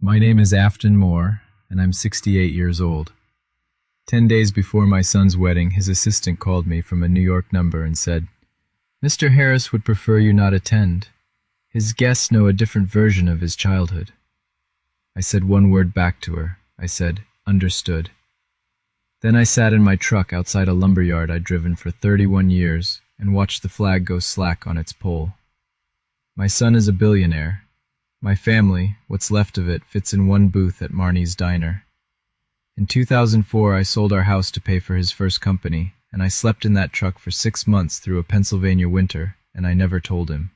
My name is Afton Moore, and I'm 68 years old. 10 days before my son's wedding, his assistant called me from a New York number and said, "Mr. Harris would prefer you not attend. His guests know a different version of his childhood." I said one word back to her. I said, "Understood." Then I sat in my truck outside a lumberyard I'd driven for 31 years and watched the flag go slack on its pole. My son is a billionaire. My family, what's left of it, fits in one booth at Marnie's Diner. In 2004, I sold our house to pay for his first company, and I slept in that truck for 6 months through a Pennsylvania winter, and I never told him.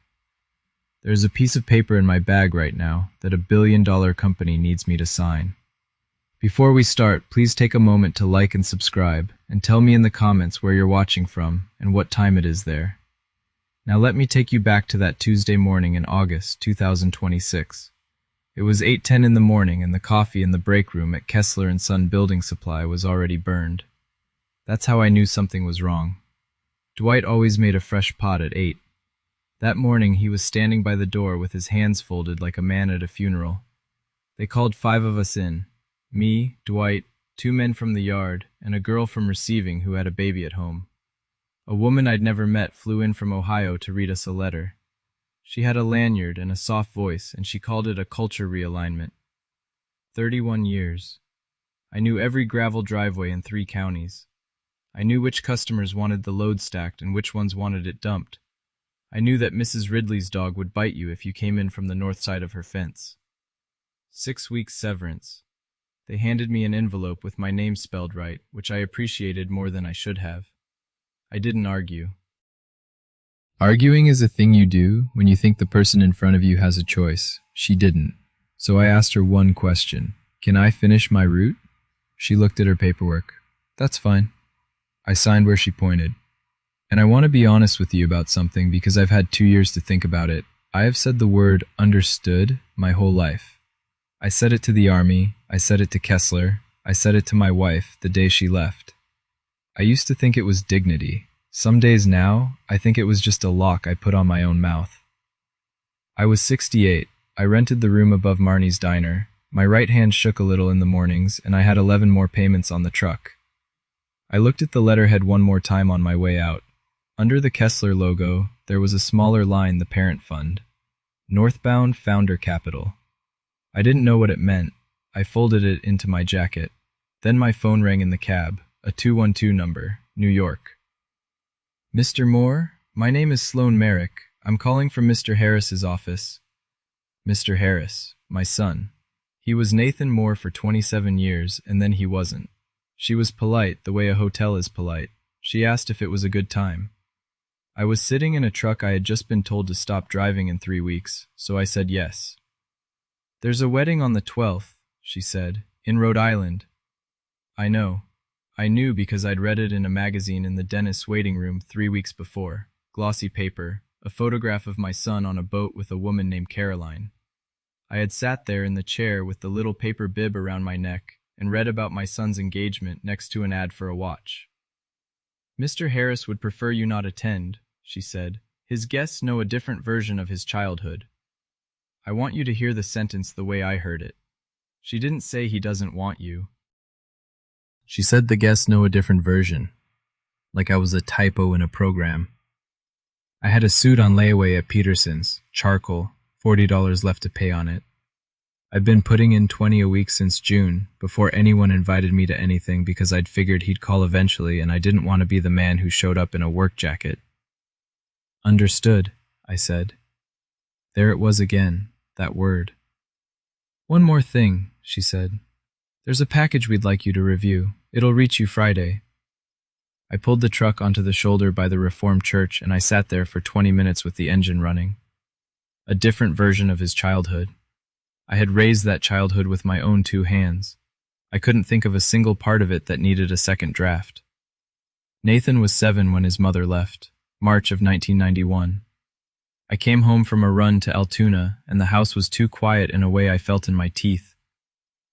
There's a piece of paper in my bag right now that a billion-dollar company needs me to sign. Before we start, please take a moment to like and subscribe, and tell me in the comments where you're watching from and what time it is there. Now let me take you back to that Tuesday morning in August 2026. It was 8:10 in the morning and the coffee in the break room at Kessler & Son Building Supply was already burned. That's how I knew something was wrong. Dwight always made a fresh pot at 8. That morning he was standing by the door with his hands folded like a man at a funeral. They called 5 of us in. Me, Dwight, 2 men from the yard, and a girl from receiving who had a baby at home. A woman I'd never met flew in from Ohio to read us a letter. She had a lanyard and a soft voice, and she called it a culture realignment. 31 years. I knew every gravel driveway in 3 counties. I knew which customers wanted the load stacked and which ones wanted it dumped. I knew that Mrs. Ridley's dog would bite you if you came in from the north side of her fence. 6 weeks severance. They handed me an envelope with my name spelled right, which I appreciated more than I should have. I didn't argue. Arguing is a thing you do when you think the person in front of you has a choice. She didn't. So I asked her one question. "Can I finish my route?" She looked at her paperwork. "That's fine." I signed where she pointed. And I want to be honest with you about something because I've had 2 years to think about it. I have said the word understood my whole life. I said it to the Army. I said it to Kessler. I said it to my wife the day she left. I used to think it was dignity. Some days now, I think it was just a lock I put on my own mouth. I was 68. I rented the room above Marnie's Diner. My right hand shook a little in the mornings, and I had 11 more payments on the truck. I looked at the letterhead one more time on my way out. Under the Kessler logo, there was a smaller line, the parent fund. Northbound Founder Capital. I didn't know what it meant. I folded it into my jacket. Then my phone rang in the cab. A 212 number, New York. "Mr. Moore, my name is Sloan Merrick. I'm calling from Mr. Harris's office." Mr. Harris, my son. He was Nathan Moore for 27 years, and then he wasn't. She was polite, the way a hotel is polite. She asked if it was a good time. I was sitting in a truck I had just been told to stop driving in 3 weeks, so I said yes. "There's a wedding on the 12th, she said, "in Rhode Island." I know. I knew because I'd read it in a magazine in the dentist's waiting room 3 weeks before. Glossy paper, a photograph of my son on a boat with a woman named Caroline. I had sat there in the chair with the little paper bib around my neck and read about my son's engagement next to an ad for a watch. "Mr. Harris would prefer you not attend," she said. "His guests know a different version of his childhood." I want you to hear the sentence the way I heard it. She didn't say he doesn't want you. She said the guests know a different version, like I was a typo in a program. I had a suit on layaway at Peterson's, charcoal, $40 left to pay on it. I'd been putting in 20 a week since June, before anyone invited me to anything because I'd figured he'd call eventually and I didn't want to be the man who showed up in a work jacket. "Understood," I said. There it was again, that word. "One more thing," she said. "There's a package we'd like you to review. It'll reach you Friday." I pulled the truck onto the shoulder by the Reformed Church and I sat there for 20 minutes with the engine running. A different version of his childhood. I had raised that childhood with my own 2 hands. I couldn't think of a single part of it that needed a second draft. Nathan was 7 when his mother left, March of 1991. I came home from a run to Altoona and the house was too quiet in a way I felt in my teeth.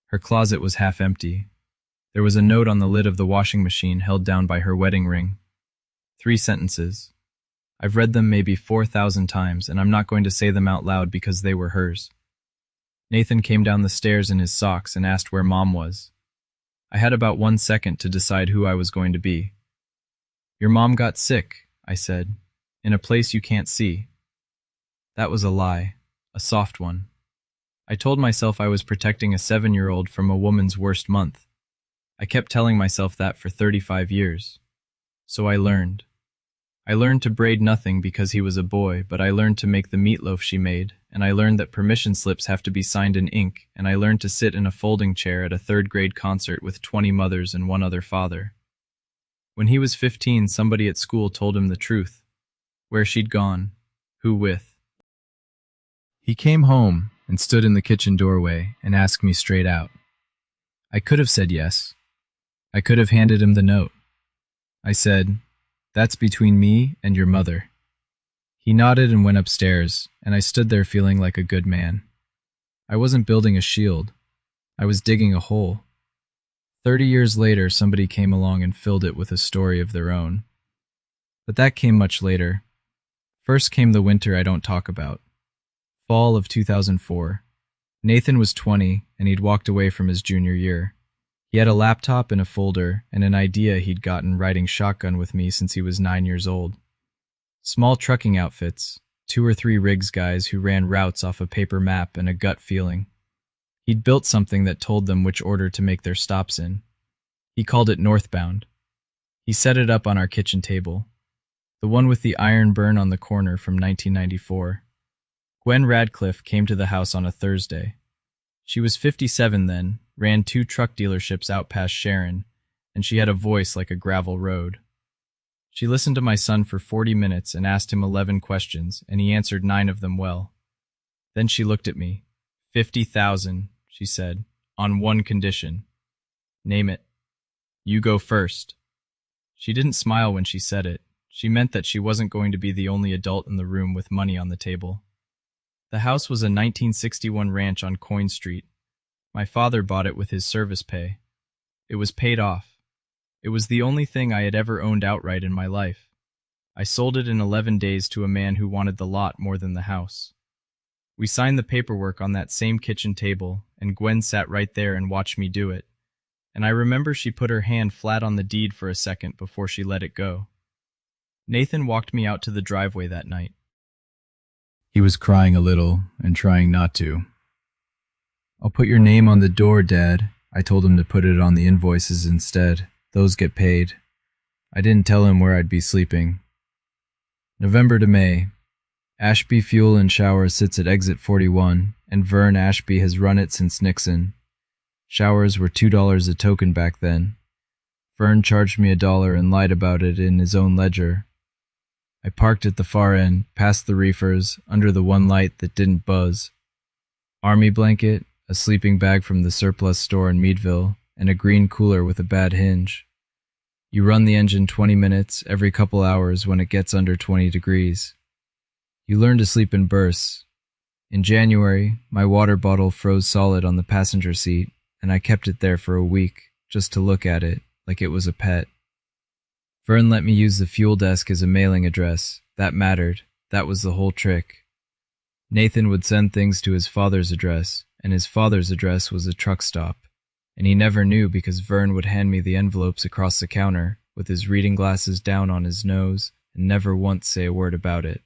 Her closet was half empty. There was a note on the lid of the washing machine held down by her wedding ring. 3 sentences. I've read them maybe 4,000 times, and I'm not going to say them out loud because they were hers. Nathan came down the stairs in his socks and asked where Mom was. I had about 1 second to decide who I was going to be. "Your mom got sick," I said, "in a place you can't see." That was a lie, a soft one. I told myself I was protecting a 7-year-old from a woman's worst month. I kept telling myself that for 35 years. So I learned. I learned to braid nothing because he was a boy, but I learned to make the meatloaf she made, and I learned that permission slips have to be signed in ink, and I learned to sit in a folding chair at a third-grade concert with 20 mothers and one other father. When he was 15, somebody at school told him the truth. Where she'd gone, who with. He came home and stood in the kitchen doorway and asked me straight out. I could have said yes. I could have handed him the note. I said, "That's between me and your mother." He nodded and went upstairs, and I stood there feeling like a good man. I wasn't building a shield. I was digging a hole. 30 years later, somebody came along and filled it with a story of their own. But that came much later. First came the winter I don't talk about. Fall of 2004. Nathan was 20, and he'd walked away from his junior year. He had a laptop and a folder, and an idea he'd gotten riding shotgun with me since he was 9 years old. Small trucking outfits, 2 or 3 rigs guys who ran routes off a paper map and a gut feeling. He'd built something that told them which order to make their stops in. He called it Northbound. He set it up on our kitchen table. The one with the iron burn on the corner from 1994. Gwen Radcliffe came to the house on a Thursday. She was 57 then, ran 2 truck dealerships out past Sharon, and she had a voice like a gravel road. She listened to my son for 40 minutes and asked him 11 questions, and he answered 9 of them well. Then she looked at me. 50,000, she said, on one condition. Name it. You go first. She didn't smile when she said it. She meant that she wasn't going to be the only adult in the room with money on the table. The house was a 1961 ranch on Coin Street. My father bought it with his service pay. It was paid off. It was the only thing I had ever owned outright in my life. I sold it in 11 days to a man who wanted the lot more than the house. We signed the paperwork on that same kitchen table, and Gwen sat right there and watched me do it. And I remember she put her hand flat on the deed for a second before she let it go. Nathan walked me out to the driveway that night. He was crying a little and trying not to. "I'll put your name on the door, Dad." I told him to put it on the invoices instead. Those get paid. I didn't tell him where I'd be sleeping. November to May. Ashby Fuel and Shower sits at exit 41, and Vern Ashby has run it since Nixon. Showers were $2 a token back then. Vern charged me $1 and lied about it in his own ledger. I parked at the far end, past the reefers, under the one light that didn't buzz. Army blanket, a sleeping bag from the surplus store in Meadville, and a green cooler with a bad hinge. You run the engine 20 minutes every couple hours when it gets under 20 degrees. You learn to sleep in bursts. In January, my water bottle froze solid on the passenger seat, and I kept it there for a week, just to look at it, like it was a pet. Vern let me use the fuel desk as a mailing address. That mattered. That was the whole trick. Nathan would send things to his father's address, and his father's address was a truck stop. And he never knew because Vern would hand me the envelopes across the counter, with his reading glasses down on his nose, and never once say a word about it.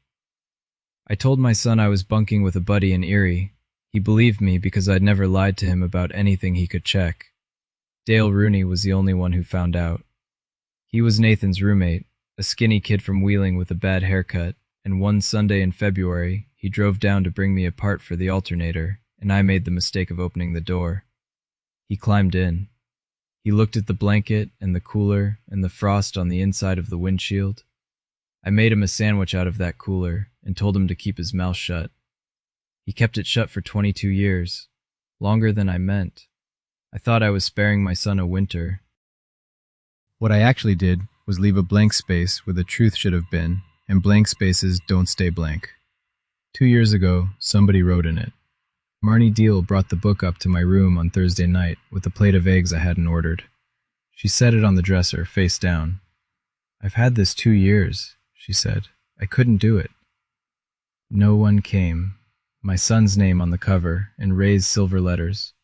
I told my son I was bunking with a buddy in Erie. He believed me because I'd never lied to him about anything he could check. Dale Rooney was the only one who found out. He was Nathan's roommate, a skinny kid from Wheeling with a bad haircut, and one Sunday in February, he drove down to bring me a part for the alternator, and I made the mistake of opening the door. He climbed in. He looked at the blanket and the cooler and the frost on the inside of the windshield. I made him a sandwich out of that cooler and told him to keep his mouth shut. He kept it shut for 22 years, longer than I meant. I thought I was sparing my son a winter. What I actually did was leave a blank space where the truth should have been, and blank spaces don't stay blank. 2 years ago, somebody wrote in it. Marnie Deal brought the book up to my room on Thursday night with a plate of eggs I hadn't ordered. She set it on the dresser, face down. "I've had this 2 years, she said. I couldn't do it." No one came. My son's name on the cover in raised silver letters.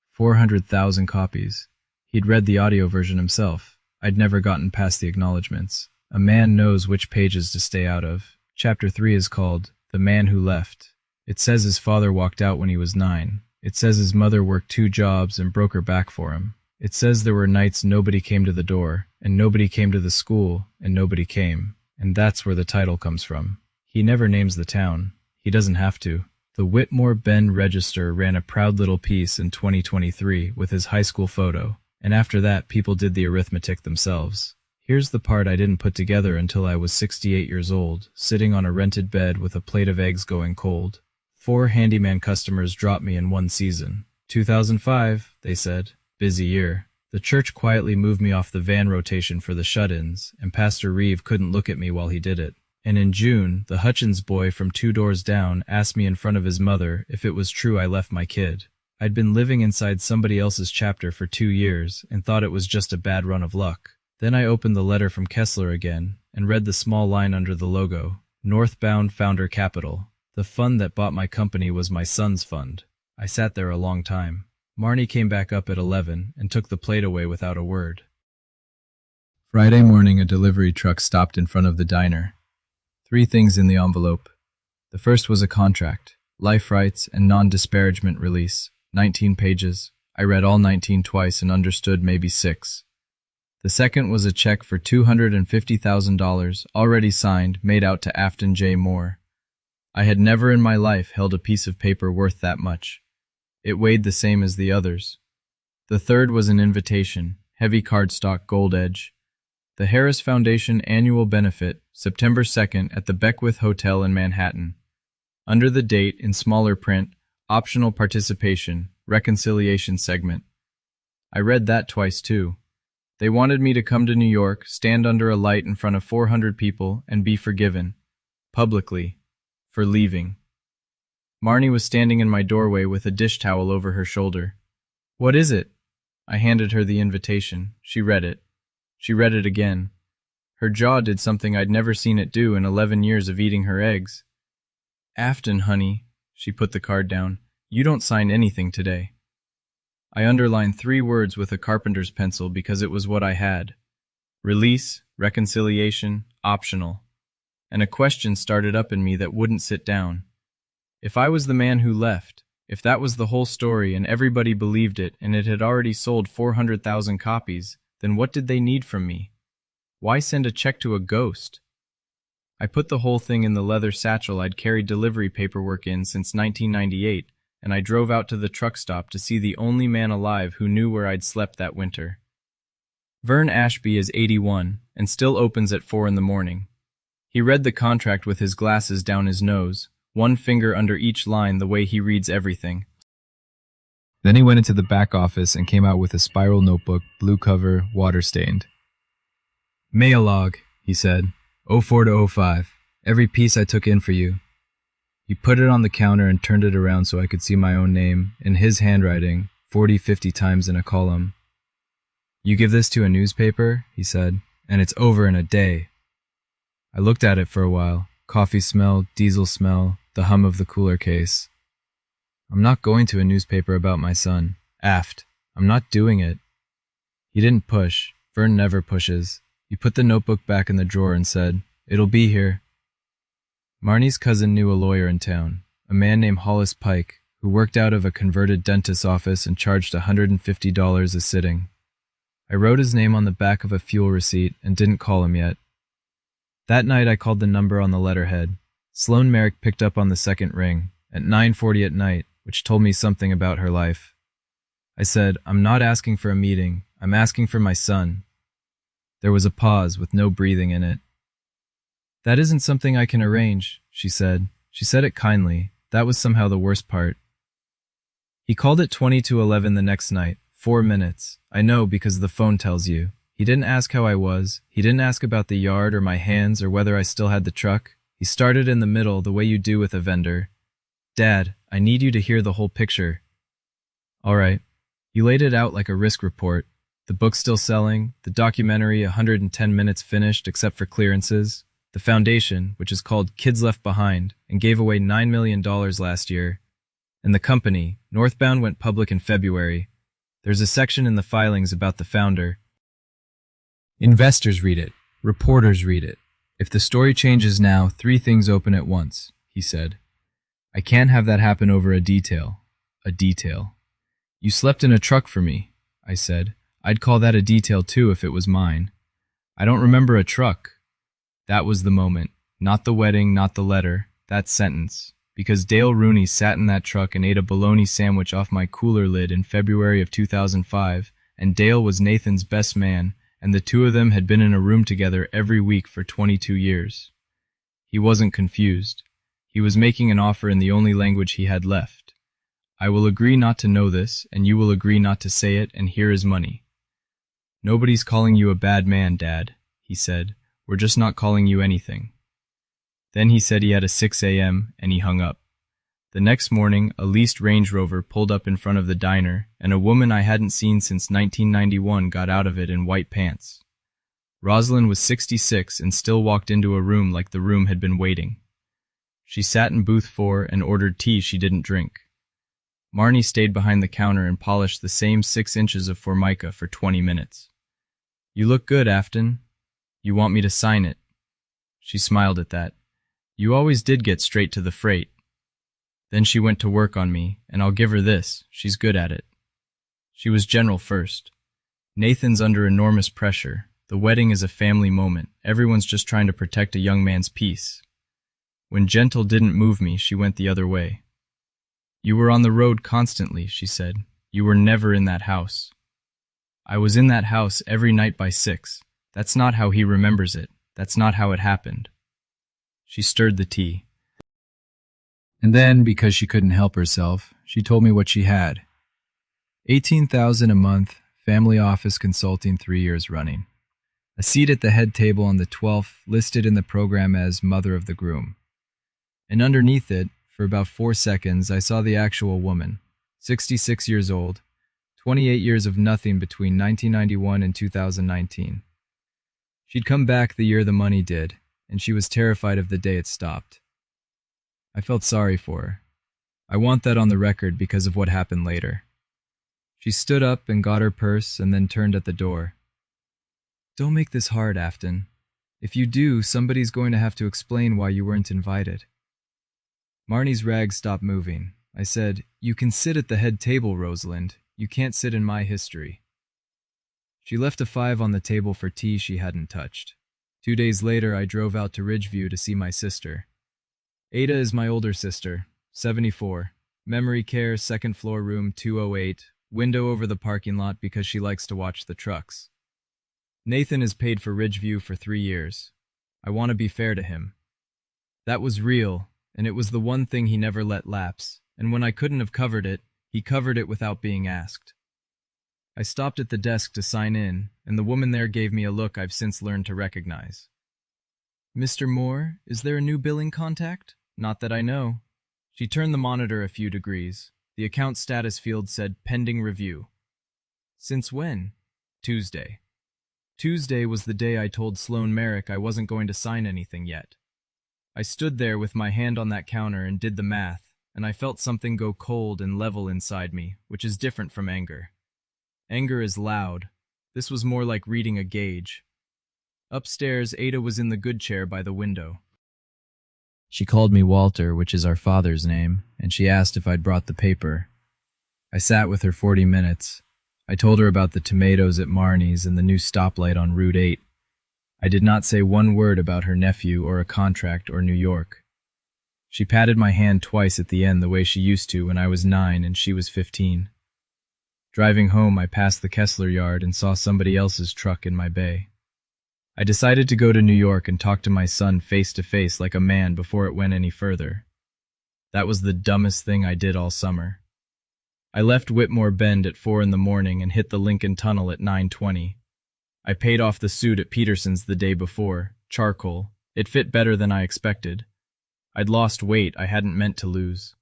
400,000 copies. He'd read the audio version himself. I'd never gotten past the acknowledgments. A man knows which pages to stay out of. Chapter 3 is called The Man Who Left. It says his father walked out when he was 9. It says his mother worked 2 jobs and broke her back for him. It says there were nights nobody came to the door, and nobody came to the school, and nobody came. And that's where the title comes from. He never names the town. He doesn't have to. The Whitmore Bend Register ran a proud little piece in 2023 with his high school photo, and after that people did the arithmetic themselves. Here's the part I didn't put together until I was 68 years old, sitting on a rented bed with a plate of eggs going cold. 4 handyman customers dropped me in one season. 2005, they said. Busy year. The church quietly moved me off the van rotation for the shut-ins, and Pastor Reeve couldn't look at me while he did it. And in June, the Hutchins boy from 2 doors down asked me in front of his mother if it was true I left my kid. I'd been living inside somebody else's chapter for 2 years and thought it was just a bad run of luck. Then I opened the letter from Kessler again and read the small line under the logo, Northbound Founder Capital. The fund that bought my company was my son's fund. I sat there a long time. Marnie came back up at 11 and took the plate away without a word. Friday morning, a delivery truck stopped in front of the diner. 3 things in the envelope. The first was a contract, life rights and non-disparagement release, 19 pages. I read all 19 twice and understood maybe 6. The second was a check for $250,000, already signed, made out to Afton J. Moore. I had never in my life held a piece of paper worth that much. It weighed the same as the others. The third was an invitation, heavy cardstock, gold edge. The Harris Foundation Annual Benefit, September 2nd at the Beckwith Hotel in Manhattan. Under the date, in smaller print, optional participation, reconciliation segment. I read that twice too. They wanted me to come to New York, stand under a light in front of 400 people, and be forgiven, publicly, for leaving. Marnie was standing in my doorway with a dish towel over her shoulder. "What is it?" I handed her the invitation. She read it. She read it again. Her jaw did something I'd never seen it do in 11 years of eating her eggs. "Afton, honey," she put the card down, "you don't sign anything today." I underlined 3 words with a carpenter's pencil because it was what I had. Release, reconciliation, optional. And a question started up in me that wouldn't sit down. If I was the man who left, if that was the whole story and everybody believed it and it had already sold 400,000 copies, then what did they need from me? Why send a check to a ghost? I put the whole thing in the leather satchel I'd carried delivery paperwork in since 1998, and I drove out to the truck stop to see the only man alive who knew where I'd slept that winter. Vern Ashby is 81 and still opens at 4 in the morning. He read the contract with his glasses down his nose, 1 finger under each line the way he reads everything. Then he went into the back office and came out with a spiral notebook, blue cover, water-stained. "Mail log," he said, 04 to 05. "Every piece I took in for you." He put it on the counter and turned it around so I could see my own name, in his handwriting, 40, 50 times in a column. "You give this to a newspaper," he said, "and it's over in a day." I looked at it for a while. Coffee smell, diesel smell, the hum of the cooler case. "I'm not going to a newspaper about my son. Aft. I'm not doing it." He didn't push. Vern never pushes. He put the notebook back in the drawer and said, "It'll be here." Marnie's cousin knew a lawyer in town, a man named Hollis Pike, who worked out of a converted dentist's office and charged $150 a sitting. I wrote his name on the back of a fuel receipt and didn't call him yet. That night I called the number on the letterhead. Sloane Merrick picked up on the second ring, at 9:40 at night, which told me something about her life. I said, "I'm not asking for a meeting. I'm asking for my son." There was a pause with no breathing in it. "That isn't something I can arrange," she said. She said it kindly. That was somehow the worst part. He called at 20 to 11 the next night. 4 minutes. I know because the phone tells you. He didn't ask how I was. He didn't ask about the yard or my hands or whether I still had the truck. He started in the middle the way you do with a vendor. "Dad, I need you to hear the whole picture." "All right." He laid it out like a risk report. The book still selling, the documentary 110 minutes finished except for clearances. the foundation, which is called Kids Left Behind, and gave away $9 million last year. And the company, Northbound, went public in February. There's a section in the filings about the founder. Investors read it. Reporters read it. If the story changes now, 3 things open at once, he said. I can't have that happen over a detail. A detail. You slept in a truck for me, I said. I'd call that a detail too if it was mine. I don't remember a truck. That was the moment. Not the wedding, not the letter. That sentence. Because Dale Rooney sat in that truck and ate a bologna sandwich off my cooler lid in February of 2005, and Dale was Nathan's best man, and the two of them had been in a room together every week for 22 years. He wasn't confused. He was making an offer in the only language he had left. I will agree not to know this, and you will agree not to say it, and here is money. Nobody's calling you a bad man, Dad, he said. We're just not calling you anything. Then he said he had a 6 a.m., and he hung up. The next morning, a leased Range Rover pulled up in front of the diner, and a woman I hadn't seen since 1991 got out of it in white pants. Rosalind was 66 and still walked into a room like the room had been waiting. She sat in booth 4 and ordered tea she didn't drink. Marnie stayed behind the counter and polished the same 6 inches of Formica for 20 minutes. You look good, Afton. You want me to sign it? She smiled at that. You always did get straight to the freight. Then she went to work on me, and I'll give her this, she's good at it. She was general first. Nathan's under enormous pressure. The wedding is a family moment. Everyone's just trying to protect a young man's peace. When Gentle didn't move me, she went the other way. You were on the road constantly, she said. You were never in that house. I was in that house every night by 6. That's not how he remembers it. That's not how it happened. She stirred the tea. And then, because she couldn't help herself, she told me what she had. $18,000 a month, family office consulting 3 years running. A seat at the head table on the 12th, listed in the program as mother of the groom. And underneath it, for about 4 seconds, I saw the actual woman, 66 years old, 28 years of nothing between 1991 and 2019. She'd come back the year the money did, and she was terrified of the day it stopped. I felt sorry for her. I want that on the record because of what happened later. She stood up and got her purse and then turned at the door. Don't make this hard, Afton. If you do, somebody's going to have to explain why you weren't invited. Marnie's rags stopped moving. I said, You can sit at the head table, Rosalind. You can't sit in my history. She left a 5 on the table for tea she hadn't touched. 2 days later, I drove out to Ridgeview to see my sister. Ada is my older sister, 74. Memory care, 2nd floor, room 208, window over the parking lot because she likes to watch the trucks. Nathan has paid for Ridgeview for 3 years. I want to be fair to him. That was real, and it was the one thing he never let lapse, and when I couldn't have covered it, he covered it without being asked. I stopped at the desk to sign in, and the woman there gave me a look I've since learned to recognize. Mr. Moore, is there a new billing contact? Not that I know. She turned the monitor a few degrees. The account status field said pending review. Since when? Tuesday. Tuesday was the day I told Sloan Merrick I wasn't going to sign anything yet. I stood there with my hand on that counter and did the math, and I felt something go cold and level inside me, which is different from anger. Anger is loud. This was more like reading a gauge. Upstairs, Ada was in the good chair by the window. She called me Walter, which is our father's name, and she asked if I'd brought the paper. I sat with her 40 minutes. I told her about the tomatoes at Marnie's and the new stoplight on Route 8. I did not say one word about her nephew or a contract or New York. She patted my hand twice at the end the way she used to when I was 9 and she was 15. Driving home, I passed the Kessler yard and saw somebody else's truck in my bay. I decided to go to New York and talk to my son face to face like a man before it went any further. That was the dumbest thing I did all summer. I left Whitmore Bend at 4 in the morning and hit the Lincoln Tunnel at 9:20. I paid off the suit at Peterson's the day before, charcoal. It fit better than I expected. I'd lost weight I hadn't meant to lose.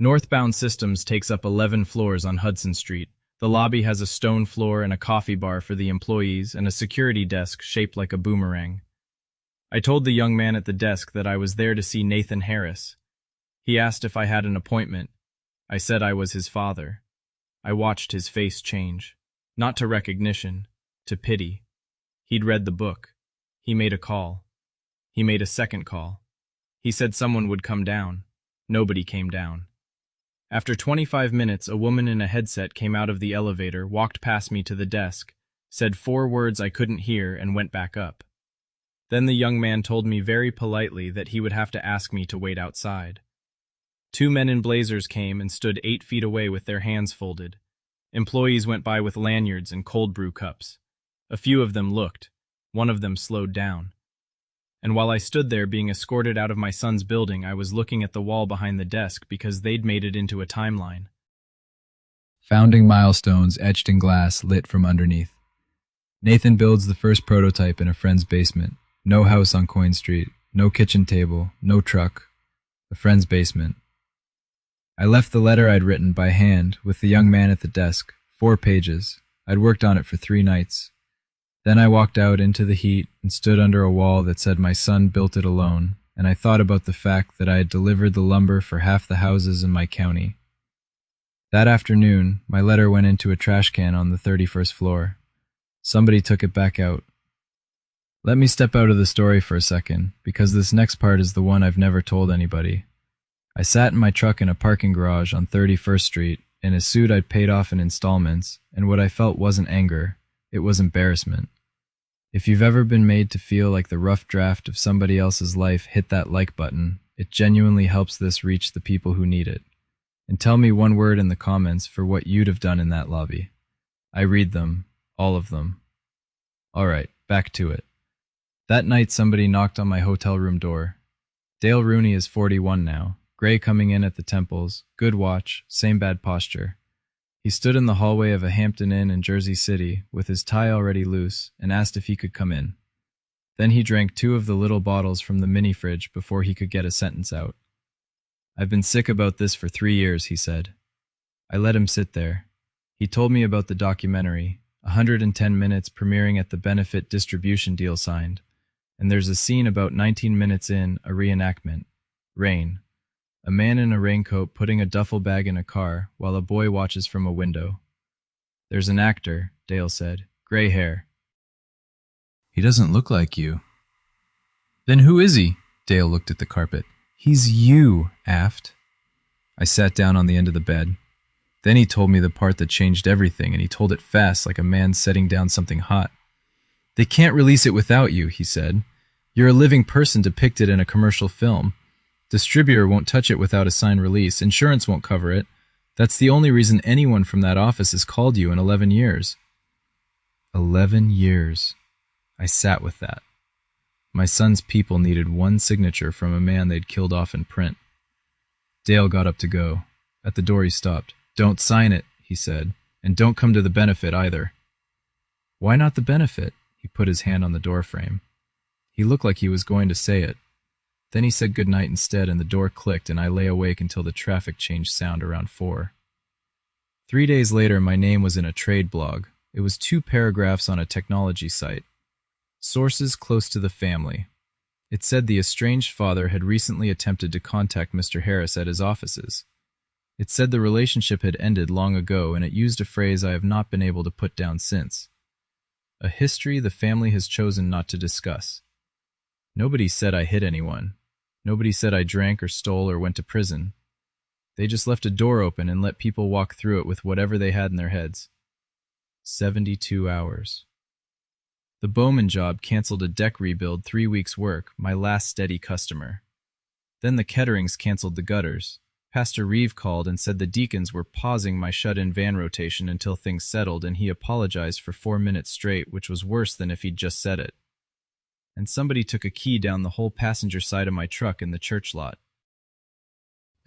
Northbound Systems takes up 11 floors on Hudson Street. The lobby has a stone floor and a coffee bar for the employees and a security desk shaped like a boomerang. I told the young man at the desk that I was there to see Nathan Harris. He asked if I had an appointment. I said I was his father. I watched his face change, not to recognition, to pity. He'd read the book. He made a call. He made a second call. He said someone would come down. Nobody came down. After 25 minutes, a woman in a headset came out of the elevator, walked past me to the desk, said 4 words I couldn't hear, and went back up. Then the young man told me very politely that he would have to ask me to wait outside. 2 men in blazers came and stood 8 feet away with their hands folded. Employees went by with lanyards and cold brew cups. A few of them looked. One of them slowed down. And while I stood there being escorted out of my son's building, I was looking at the wall behind the desk because they'd made it into a timeline. Founding milestones etched in glass lit from underneath. Nathan builds the first prototype in a friend's basement. No house on Coin Street, no kitchen table, no truck. A friend's basement. I left the letter I'd written by hand with the young man at the desk, 4 pages. I'd worked on it for 3 nights. Then I walked out into the heat and stood under a wall that said my son built it alone, and I thought about the fact that I had delivered the lumber for half the houses in my county. That afternoon, my letter went into a trash can on the 31st floor. Somebody took it back out. Let me step out of the story for a second, because this next part is the one I've never told anybody. I sat in my truck in a parking garage on 31st Street, in a suit I'd paid off in installments, and what I felt wasn't anger, it was embarrassment. If you've ever been made to feel like the rough draft of somebody else's life, hit that like button. It genuinely helps this reach the people who need it. And tell me 1 word in the comments for what you'd have done in that lobby. I read them, all of them. Alright, back to it. That night somebody knocked on my hotel room door. Dale Rooney is 41 now, gray coming in at the temples, good watch, same bad posture. He stood in the hallway of a Hampton Inn in Jersey City, with his tie already loose, and asked if he could come in. Then he drank 2 of the little bottles from the mini-fridge before he could get a sentence out. I've been sick about this for 3 years, he said. I let him sit there. He told me about the documentary, 110 minutes premiering at the benefit distribution deal signed, and there's a scene about 19 minutes in, a reenactment. Rain. A man in a raincoat putting a duffel bag in a car while a boy watches from a window. There's an actor, Dale said. Gray hair. He doesn't look like you. Then who is he? Dale looked at the carpet. He's you, Aft. I sat down on the end of the bed. Then he told me the part that changed everything, and he told it fast like a man setting down something hot. They can't release it without you, he said. You're a living person depicted in a commercial film. Distributor won't touch it without a signed release. Insurance won't cover it. That's the only reason anyone from that office has called you in 11 years. 11 years. I sat with that. My son's people needed 1 signature from a man they'd killed off in print. Dale got up to go. At the door he stopped. Don't sign it, he said, and don't come to the benefit either. Why not the benefit? He put his hand on the door frame. He looked like he was going to say it. Then he said goodnight instead, and the door clicked, and I lay awake until the traffic changed sound around 4. 3 days later, my name was in a trade blog. It was 2 paragraphs on a technology site. Sources close to the family. It said the estranged father had recently attempted to contact Mr. Harris at his offices. It said the relationship had ended long ago, and it used a phrase I have not been able to put down since. A history the family has chosen not to discuss. Nobody said I hit anyone. Nobody said I drank or stole or went to prison. They just left a door open and let people walk through it with whatever they had in their heads. 72 hours. The Bowman job canceled a deck rebuild 3 weeks' work, my last steady customer. Then the Ketterings canceled the gutters. Pastor Reeve called and said the deacons were pausing my shut-in van rotation until things settled, and he apologized for 4 minutes straight, which was worse than if he'd just said it. And somebody took a key down the whole passenger side of my truck in the church lot.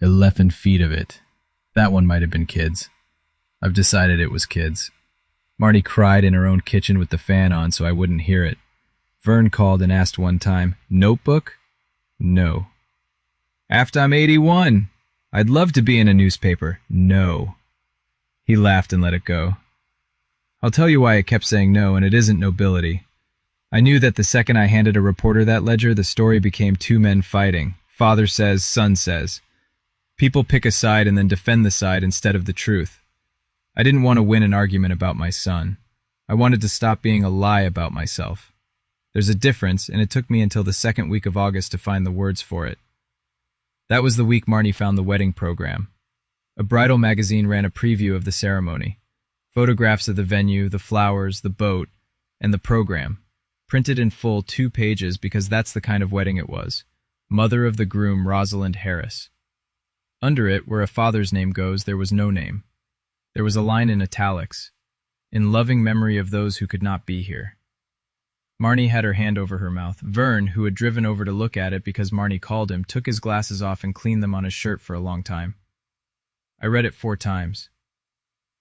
11 feet of it. That one might have been kids. I've decided it was kids. Marty cried in her own kitchen with the fan on so I wouldn't hear it. Vern called and asked one time, "Notebook?" No. "After I'm 81. I'd love to be in a newspaper." No. He laughed and let it go. I'll tell you why I kept saying no, and it isn't nobility. I knew that the second I handed a reporter that ledger, the story became two men fighting. Father says, son says. People pick a side and then defend the side instead of the truth. I didn't want to win an argument about my son. I wanted to stop being a lie about myself. There's a difference, and it took me until the second week of August to find the words for it. That was the week Marnie found the wedding program. A bridal magazine ran a preview of the ceremony. Photographs of the venue, the flowers, the boat, and the program. Printed in full 2 pages because that's the kind of wedding it was. Mother of the groom, Rosalind Harris. Under it, where a father's name goes, there was no name. There was a line in italics. In loving memory of those who could not be here. Marnie had her hand over her mouth. Vern, who had driven over to look at it because Marnie called him, took his glasses off and cleaned them on his shirt for a long time. I read it 4 times.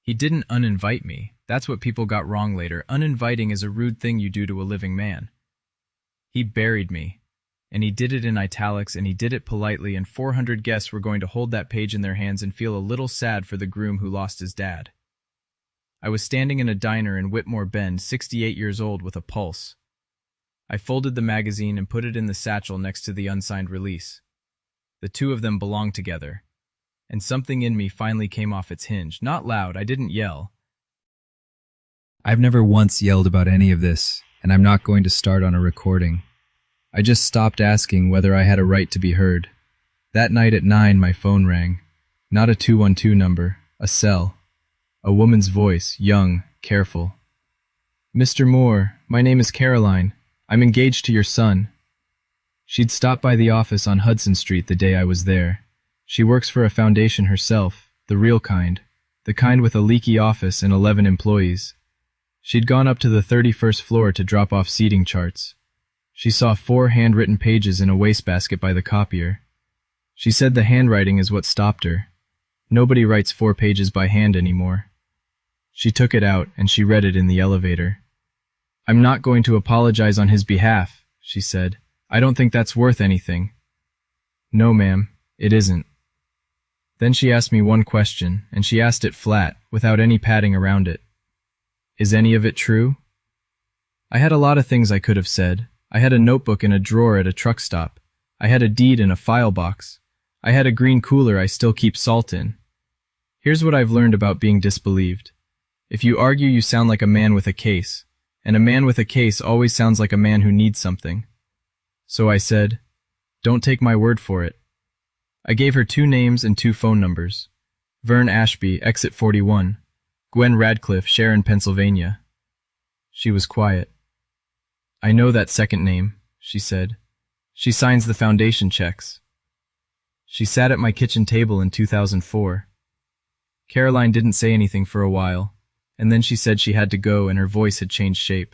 He didn't uninvite me. That's what people got wrong later. Uninviting is a rude thing you do to a living man. He buried me. And he did it in italics, and he did it politely, and 400 guests were going to hold that page in their hands and feel a little sad for the groom who lost his dad. I was standing in a diner in Whitmore Bend, 68 years old, with a pulse. I folded the magazine and put it in the satchel next to the unsigned release. The two of them belonged together. And something in me finally came off its hinge. Not loud, I didn't yell. I've never once yelled about any of this, and I'm not going to start on a recording. I just stopped asking whether I had a right to be heard. That night at 9, my phone rang. Not a 212 number, a cell. A woman's voice, young, careful. Mr. Moore, my name is Caroline. I'm engaged to your son. She'd stopped by the office on Hudson Street the day I was there. She works for a foundation herself, the real kind. The kind with a leaky office and 11 employees. She'd gone up to the 31st floor to drop off seating charts. She saw 4 handwritten pages in a wastebasket by the copier. She said the handwriting is what stopped her. Nobody writes 4 pages by hand anymore. She took it out and she read it in the elevator. I'm not going to apologize on his behalf, she said. I don't think that's worth anything. No, ma'am, it isn't. Then she asked me one question, and she asked it flat, without any padding around it. Is any of it true? I had a lot of things I could have said. I had a notebook in a drawer at a truck stop. I had a deed in a file box. I had a green cooler I still keep salt in. Here's what I've learned about being disbelieved. If you argue, you sound like a man with a case, and a man with a case always sounds like a man who needs something. So I said, don't take my word for it. I gave her 2 names and 2 phone numbers. Vern Ashby, exit 41. Gwen Radcliffe, Sharon, Pennsylvania. She was quiet. I know that second name, she said. She signs the foundation checks. She sat at my kitchen table in 2004. Caroline didn't say anything for a while, and then she said she had to go and her voice had changed shape.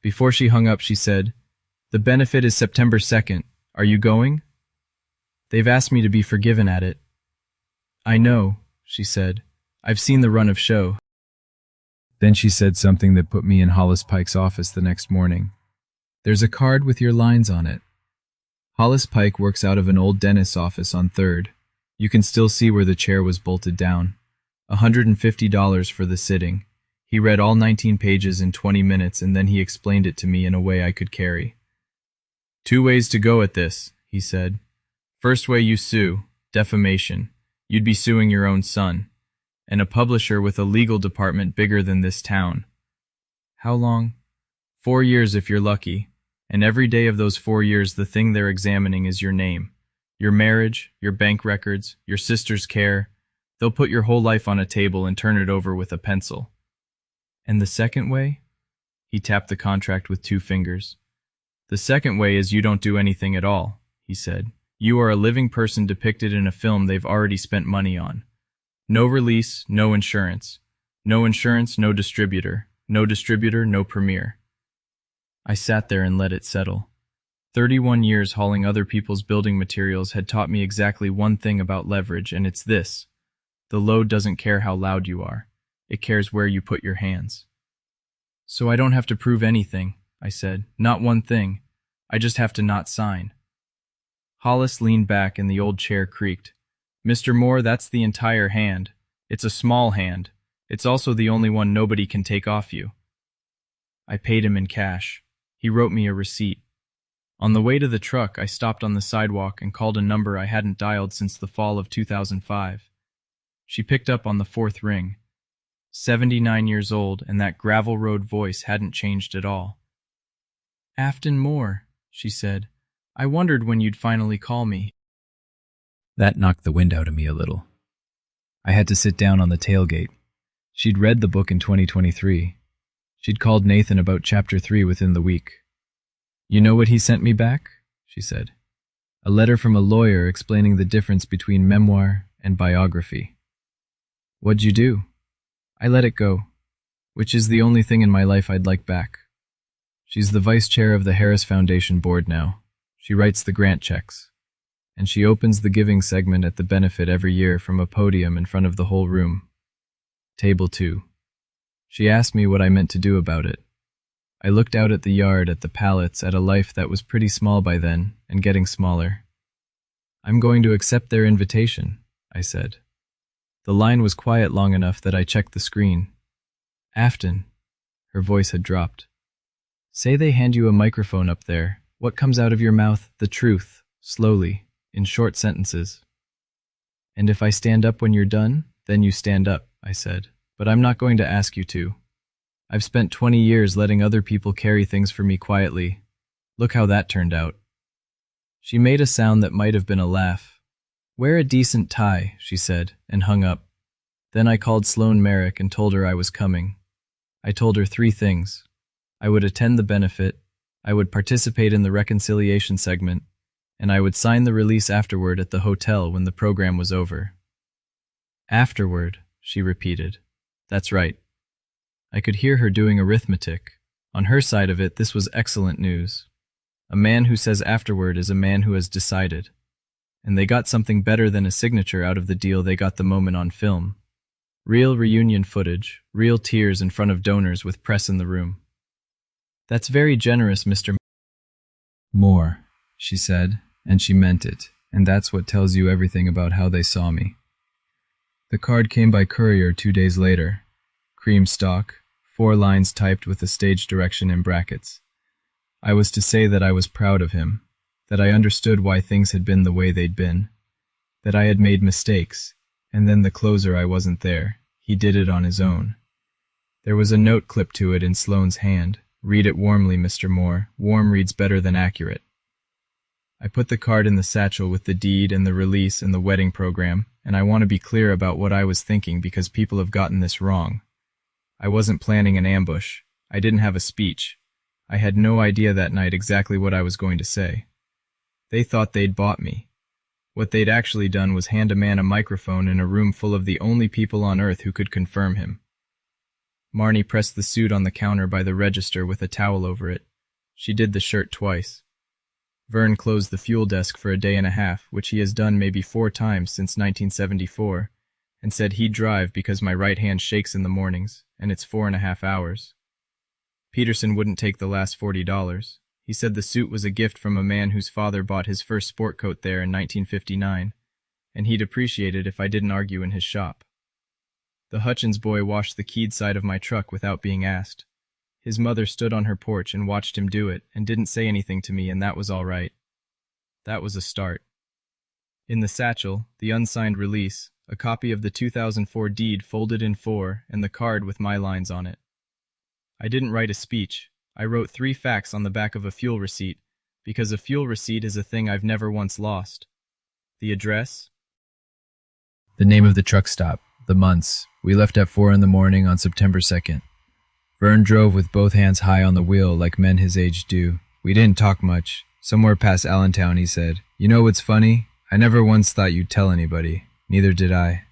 Before she hung up, she said, the benefit is September 2nd. Are you going? They've asked me to be forgiven at it. I know, she said. I've seen the run of show. Then she said something that put me in Hollis Pike's office the next morning. There's a card with your lines on it. Hollis Pike works out of an old dentist's office on 3rd. You can still see where the chair was bolted down. $150 for the sitting. He read all 19 pages in 20 minutes and then he explained it to me in a way I could carry. 2 ways to go at this, he said. First way, you sue, defamation. You'd be suing your own son. And a publisher with a legal department bigger than this town. How long? 4 years if you're lucky. And every day of those 4 years the thing they're examining is your name. Your marriage, your bank records, your sister's care. They'll put your whole life on a table and turn it over with a pencil. And the second way? He tapped the contract with 2 fingers. The second way is you don't do anything at all, he said. You are a living person depicted in a film they've already spent money on. No release, no insurance. No insurance, no distributor. No distributor, no premiere. I sat there and let it settle. 31 years hauling other people's building materials had taught me exactly one thing about leverage, and it's this. The load doesn't care how loud you are. It cares where you put your hands. So I don't have to prove anything, I said. Not one thing. I just have to not sign. Hollis leaned back and the old chair creaked. Mr. Moore, that's the entire hand. It's a small hand. It's also the only one nobody can take off you. I paid him in cash. He wrote me a receipt. On the way to the truck, I stopped on the sidewalk and called a number I hadn't dialed since the fall of 2005. She picked up on the fourth ring. 79 years old, and that gravel road voice hadn't changed at all. "Afton Moore," she said. "I wondered when you'd finally call me." That knocked the wind out of me a little. I had to sit down on the tailgate. She'd read the book in 2023. She'd called Nathan about chapter 3 within the week. "You know what he sent me back?" she said. "A letter from a lawyer explaining the difference between memoir and biography." "What'd you do?" "I let it go, which is the only thing in my life I'd like back." She's the vice chair of the Harris Foundation board now. She writes the grant checks. And she opens the giving segment at the benefit every year from a podium in front of the whole room. Table 2. She asked me what I meant to do about it. I looked out at the yard, at the pallets, at a life that was pretty small by then, and getting smaller. "I'm going to accept their invitation," I said. The line was quiet long enough that I checked the screen. "Afton," her voice had dropped. "Say they hand you a microphone up there. What comes out of your mouth? The truth, slowly, in short sentences." "And if I stand up when you're done, then you stand up," I said. "But I'm not going to ask you to. I've spent 20 years letting other people carry things for me quietly. Look how that turned out." She made a sound that might have been a laugh. "Wear a decent tie," she said, and hung up. Then I called Sloane Merrick and told her I was coming. I told her 3 things. I would attend the benefit, I would participate in the reconciliation segment, and I would sign the release afterward at the hotel when the program was over. "Afterward," she repeated. "That's right." I could hear her doing arithmetic. On her side of it, this was excellent news. A man who says afterward is a man who has decided. And they got something better than a signature out of the deal. They got the moment on film. Real reunion footage, real tears in front of donors with press in the room. "That's very generous, Mr. Moore," she said, and she meant it, and that's what tells you everything about how they saw me. The card came by courier 2 days later. Cream stock, 4 lines typed with the stage direction in brackets. I was to say that I was proud of him, that I understood why things had been the way they'd been, that I had made mistakes, and then the closer I wasn't there. He did it on his own. There was a note clipped to it in Sloane's hand. "Read it warmly, Mr. Moore. Warm reads better than accurate." I put the card in the satchel with the deed and the release and the wedding program, and I want to be clear about what I was thinking because people have gotten this wrong. I wasn't planning an ambush. I didn't have a speech. I had no idea that night exactly what I was going to say. They thought they'd bought me. What they'd actually done was hand a man a microphone in a room full of the only people on earth who could confirm him. Marnie pressed the suit on the counter by the register with a towel over it. She did the shirt twice. Vern closed the fuel desk for a day and a half, which he has done maybe 4 times since 1974, and said he'd drive because my right hand shakes in the mornings, and it's 4.5 hours. Peterson wouldn't take the last $40. He said the suit was a gift from a man whose father bought his first sport coat there in 1959, and he'd appreciate it if I didn't argue in his shop. The Hutchins boy washed the keyed side of my truck without being asked. His mother stood on her porch and watched him do it and didn't say anything to me, and that was all right. That was a start. In the satchel, the unsigned release, a copy of the 2004 deed folded in 4, and the card with my lines on it. I didn't write a speech. I wrote 3 facts on the back of a fuel receipt, because a fuel receipt is a thing I've never once lost. The address, the name of the truck stop, the months. We left at 4 in the morning on September 2nd. Vern drove with both hands high on the wheel like men his age do. We didn't talk much. Somewhere past Allentown, he said, "You know what's funny? I never once thought you'd tell anybody. Neither did I."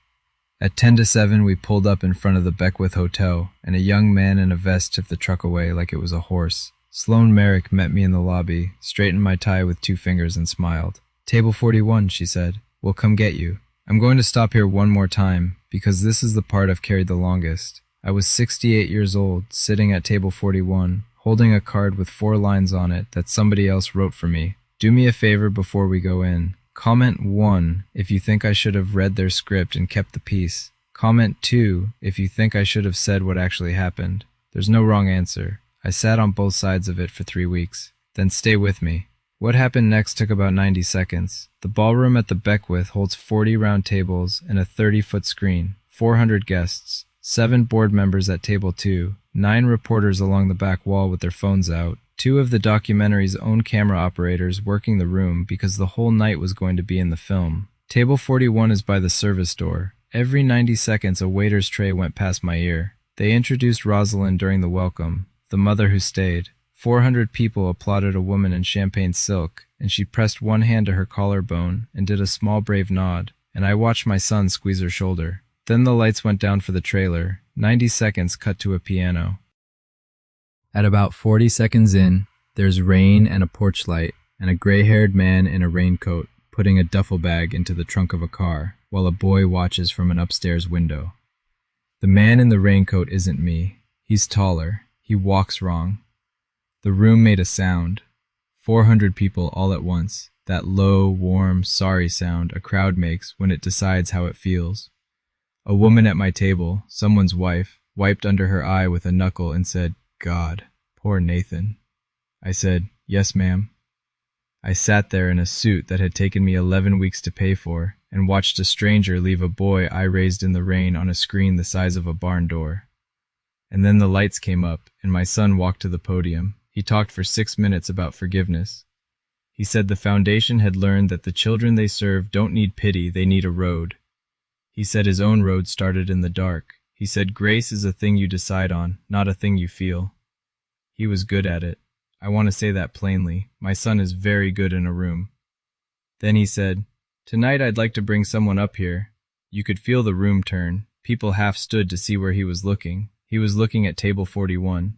At 10 to 7, we pulled up in front of the Beckwith Hotel, and a young man in a vest tipped the truck away like it was a horse. Sloane Merrick met me in the lobby, straightened my tie with 2 fingers and smiled. "Table 41, she said. "We'll come get you. I'm going to stop here one more time, because this is the part I've carried the longest. I was 68 years old, sitting at table 41, holding a card with 4 lines on it that somebody else wrote for me. Do me a favor before we go in. Comment 1 if you think I should have read their script and kept the peace. Comment 2 if you think I should have said what actually happened. There's no wrong answer. I sat on both sides of it for 3 weeks. Then stay with me. What happened next took about 90 seconds. The ballroom at the Beckwith holds 40 round tables and a 30-foot screen, 400 guests, 7 board members at table 2, 9 reporters along the back wall with their phones out, 2 of the documentary's own camera operators working the room because the whole night was going to be in the film. Table 41 is by the service door. Every 90 seconds a waiter's tray went past my ear. They introduced Rosalind during the welcome, the mother who stayed. 400 people applauded a woman in champagne silk, and she pressed one hand to her collarbone and did a small brave nod, and I watched my son squeeze her shoulder. Then the lights went down for the trailer. 90 seconds cut to a piano. At about 40 seconds in, there's rain and a porch light, and a gray-haired man in a raincoat putting a duffel bag into the trunk of a car, while a boy watches from an upstairs window. The man in the raincoat isn't me. He's taller. He walks wrong. The room made a sound. 400 people all at once. That low, warm, sorry sound a crowd makes when it decides how it feels. A woman at my table, someone's wife, wiped under her eye with a knuckle and said, "God, poor Nathan." I said, "Yes, ma'am." I sat there in a suit that had taken me 11 weeks to pay for and watched a stranger leave a boy I raised in the rain on a screen the size of a barn door. And then the lights came up and my son walked to the podium. He talked for 6 minutes about forgiveness. He said the foundation had learned that the children they serve don't need pity, they need a road. He said his own road started in the dark. He said grace is a thing you decide on, not a thing you feel. He was good at it. I want to say that plainly. My son is very good in a room. Then he said, "Tonight I'd like to bring someone up here." You could feel the room turn. People half stood to see where he was looking. He was looking at table 41.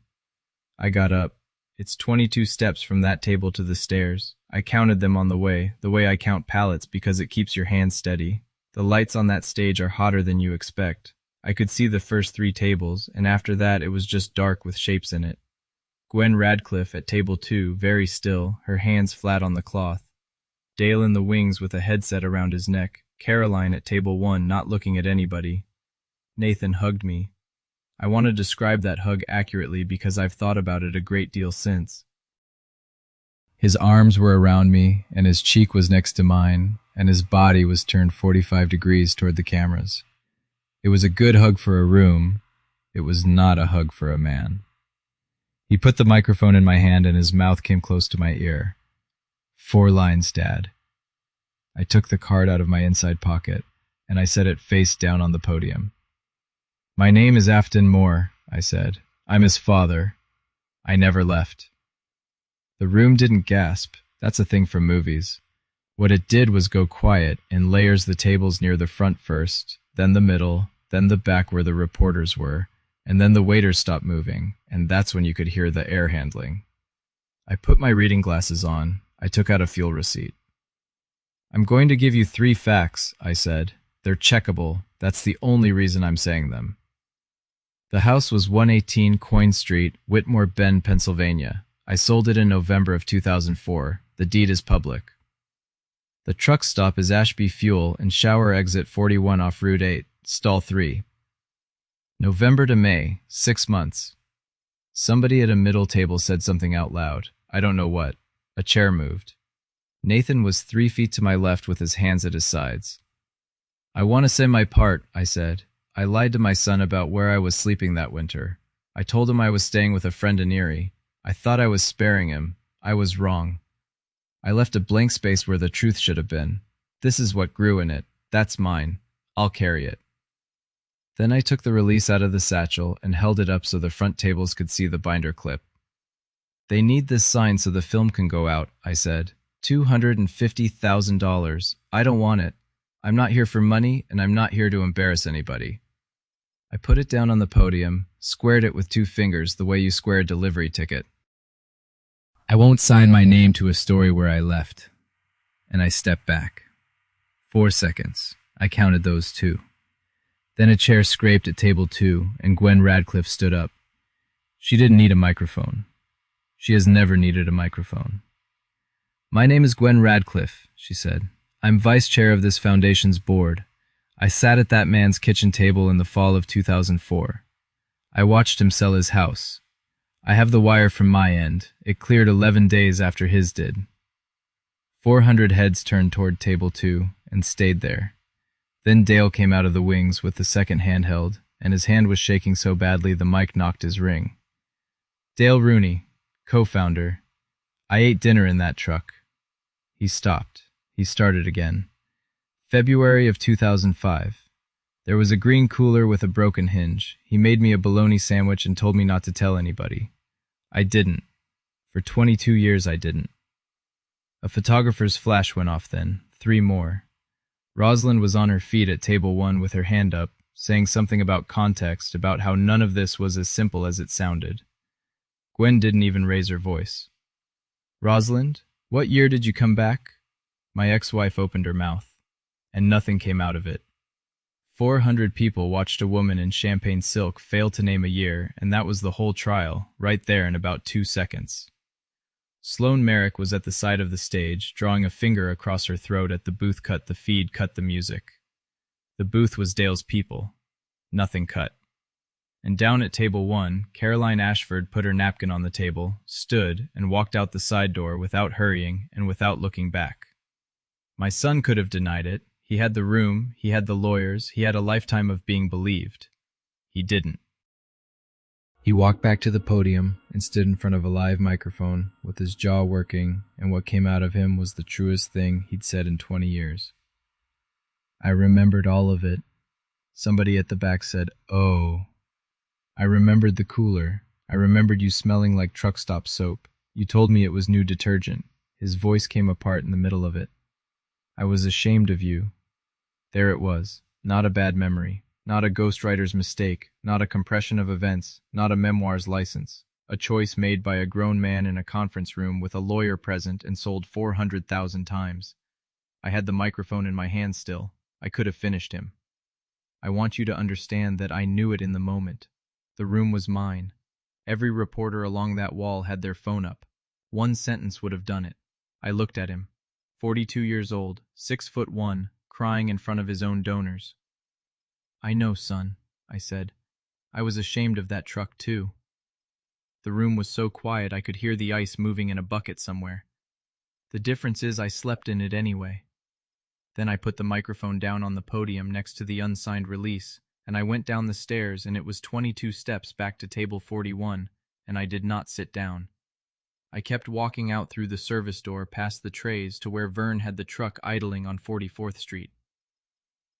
I got up. It's 22 steps from that table to the stairs. I counted them on the way I count pallets because it keeps your hands steady. The lights on that stage are hotter than you expect. I could see the first 3 tables, and after that it was just dark with shapes in it. Gwen Radcliffe at table 2, very still, her hands flat on the cloth. Dale in the wings with a headset around his neck. Caroline at table 1, not looking at anybody. Nathan hugged me. I want to describe that hug accurately because I've thought about it a great deal since. His arms were around me, and his cheek was next to mine, and his body was turned 45 degrees toward the cameras. It was a good hug for a room. It was not a hug for a man. He put the microphone in my hand and his mouth came close to my ear. 4 lines, Dad. I took the card out of my inside pocket, and I set it face down on the podium. "My name is Afton Moore," I said. "I'm his father. I never left." The room didn't gasp. That's a thing from movies. What it did was go quiet and layers the tables near the front first, then the middle, then the back where the reporters were, and then the waiters stopped moving, and that's when you could hear the air handling. I put my reading glasses on. I took out a fuel receipt. "I'm going to give you 3 facts," I said. "They're checkable. That's the only reason I'm saying them." The house was 118 Coyne Street, Whitmore Bend, Pennsylvania. I sold it in November of 2004. The deed is public. The truck stop is Ashby Fuel and shower exit 41 off Route 8, stall 3. November to May, 6 months. Somebody at a middle table said something out loud. I don't know what. A chair moved. Nathan was 3 feet to my left with his hands at his sides. "I want to say my part," I said. I lied to my son about where I was sleeping that winter. I told him I was staying with a friend in Erie. I thought I was sparing him. I was wrong. I left a blank space where the truth should have been. This is what grew in it. That's mine. I'll carry it. Then I took the release out of the satchel and held it up so the front tables could see the binder clip. "They need this signed so the film can go out," I said. $250,000. I don't want it. I'm not here for money, and I'm not here to embarrass anybody. I put it down on the podium, squared it with 2 fingers the way you square a delivery ticket. "I won't sign my name to a story where I left." And I stepped back. 4 seconds. I counted those 2. Then a chair scraped at table 2, and Gwen Radcliffe stood up. She didn't need a microphone. She has never needed a microphone. "My name is Gwen Radcliffe," she said. "I'm vice chair of this foundation's board. I sat at that man's kitchen table in the fall of 2004. I watched him sell his house. I have the wire from my end. It cleared 11 days after his did. 400 heads turned toward table 2 and stayed there. Then Dale came out of the wings with the second handheld, and his hand was shaking so badly the mic knocked his ring. Dale Rooney, co-founder. I ate dinner in that truck. He stopped. He started again. February of 2005. There was a green cooler with a broken hinge. He made me a bologna sandwich and told me not to tell anybody. I didn't. For 22 years I didn't. A photographer's flash went off then. 3 more. Rosalind was on her feet at table 1 with her hand up, saying something about context, about how none of this was as simple as it sounded. Gwen didn't even raise her voice. Rosalind, what year did you come back? My ex-wife opened her mouth, and nothing came out of it. 400 people watched a woman in champagne silk fail to name a year, and that was the whole trial, right there in about 2 seconds. Sloane Merrick was at the side of the stage, drawing a finger across her throat at the booth cut the feed, cut the music. The booth was Dale's people. Nothing cut. And down at table 1, Caroline Ashford put her napkin on the table, stood, and walked out the side door without hurrying and without looking back. My son could have denied it. He had the room, he had the lawyers, he had a lifetime of being believed. He didn't. He walked back to the podium and stood in front of a live microphone with his jaw working, and what came out of him was the truest thing he'd said in 20 years. I remembered all of it. Somebody at the back said, "Oh." I remembered the cooler. I remembered you smelling like truck stop soap. You told me it was new detergent. His voice came apart in the middle of it. I was ashamed of you. There it was. Not a bad memory. Not a ghostwriter's mistake. Not a compression of events. Not a memoir's license. A choice made by a grown man in a conference room with a lawyer present and sold 400,000 times. I had the microphone in my hand still. I could have finished him. I want you to understand that I knew it in the moment. The room was mine. Every reporter along that wall had their phone up. 1 sentence would have done it. I looked at him. 42 years old, 6'1", crying in front of his own donors. "I know, son," I said. I was ashamed of that truck, too. The room was so quiet I could hear the ice moving in a bucket somewhere. The difference is I slept in it anyway. Then I put the microphone down on the podium next to the unsigned release, and I went down the stairs, and it was 22 steps back to table 41, and I did not sit down. I kept walking out through the service door past the trays to where Vern had the truck idling on 44th Street.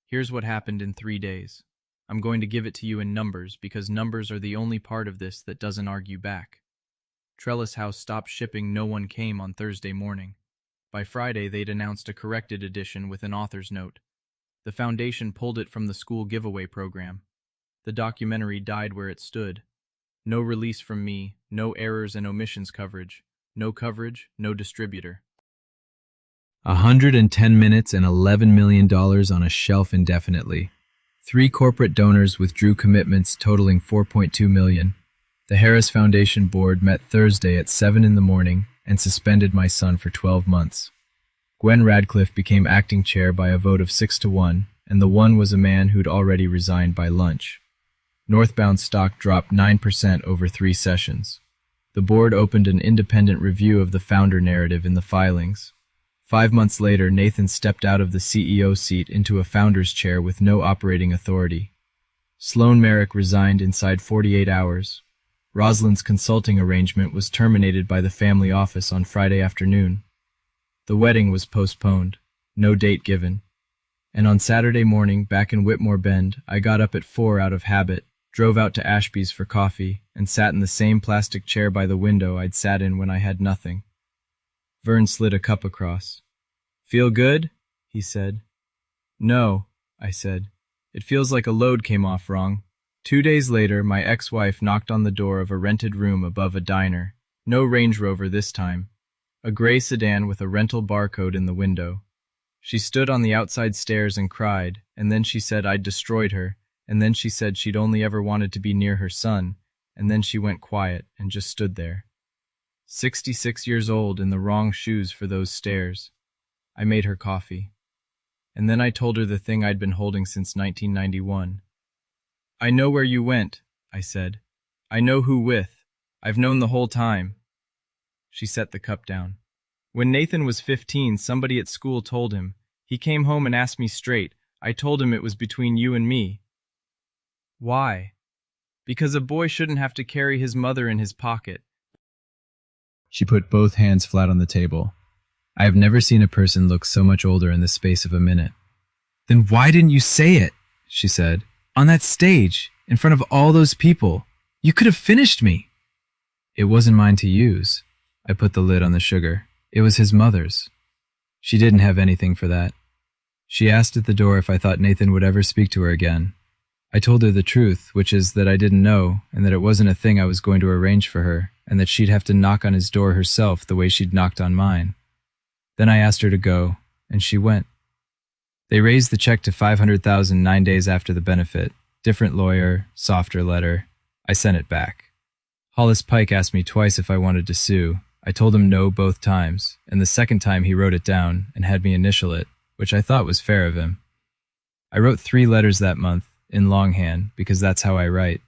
Here's what happened in 3 days. I'm going to give it to you in numbers because numbers are the only part of this that doesn't argue back. Trellis House stopped shipping No One Came on Thursday morning. By Friday, they'd announced a corrected edition with an author's note. The foundation pulled it from the school giveaway program. The documentary died where it stood. No release from me, no errors and omissions coverage. No coverage, no distributor. 110 minutes and $11 million on a shelf indefinitely. 3 corporate donors withdrew commitments totaling $4.2 million. The Harris Foundation board met Thursday at 7 in the morning and suspended my son for 12 months. Gwen Radcliffe became acting chair by a vote of 6-1, and the one was a man who'd already resigned by lunch. Northbound stock dropped 9% over 3 sessions. The board opened an independent review of the founder narrative in the filings. 5 months later, Nathan stepped out of the CEO seat into a founder's chair with no operating authority. Sloane Merrick resigned inside 48 hours. Rosalind's consulting arrangement was terminated by the family office on Friday afternoon. The wedding was postponed, no date given. And on Saturday morning, back in Whitmore Bend, I got up at 4 out of habit, drove out to Ashby's for coffee, and sat in the same plastic chair by the window I'd sat in when I had nothing. Vern slid a cup across. "Feel good?" he said. "No," I said. "It feels like a load came off wrong." 2 days later, my ex-wife knocked on the door of a rented room above a diner. No Range Rover this time. A gray sedan with a rental barcode in the window. She stood on the outside stairs and cried, and then she said I'd destroyed her, and then she said she'd only ever wanted to be near her son, and then she went quiet and just stood there. 66 years old in the wrong shoes for those stairs. I made her coffee. And then I told her the thing I'd been holding since 1991. "I know where you went," I said. "I know who with. I've known the whole time. She set the cup down. When Nathan was 15, somebody at school told him. He came home and asked me straight. I told him it was between you and me. Why? Because a boy shouldn't have to carry his mother in his pocket. She put both hands flat on the table. I have never seen a person look so much older in the space of a minute. Then why didn't you say it? She said. On that stage, in front of all those people. You could have finished me. It wasn't mine to use. I put the lid on the sugar. It was his mother's. She didn't have anything for that. She asked at the door if I thought Nathan would ever speak to her again. I told her the truth, which is that I didn't know, and that it wasn't a thing I was going to arrange for her, and that she'd have to knock on his door herself the way she'd knocked on mine. Then I asked her to go, and she went. They raised the check to $500,000 9 days after the benefit. Different lawyer, softer letter. I sent it back. Hollis Pike asked me twice if I wanted to sue. I told him no both times, and the second time he wrote it down and had me initial it, which I thought was fair of him. I wrote 3 letters that month, in longhand, because that's how I write.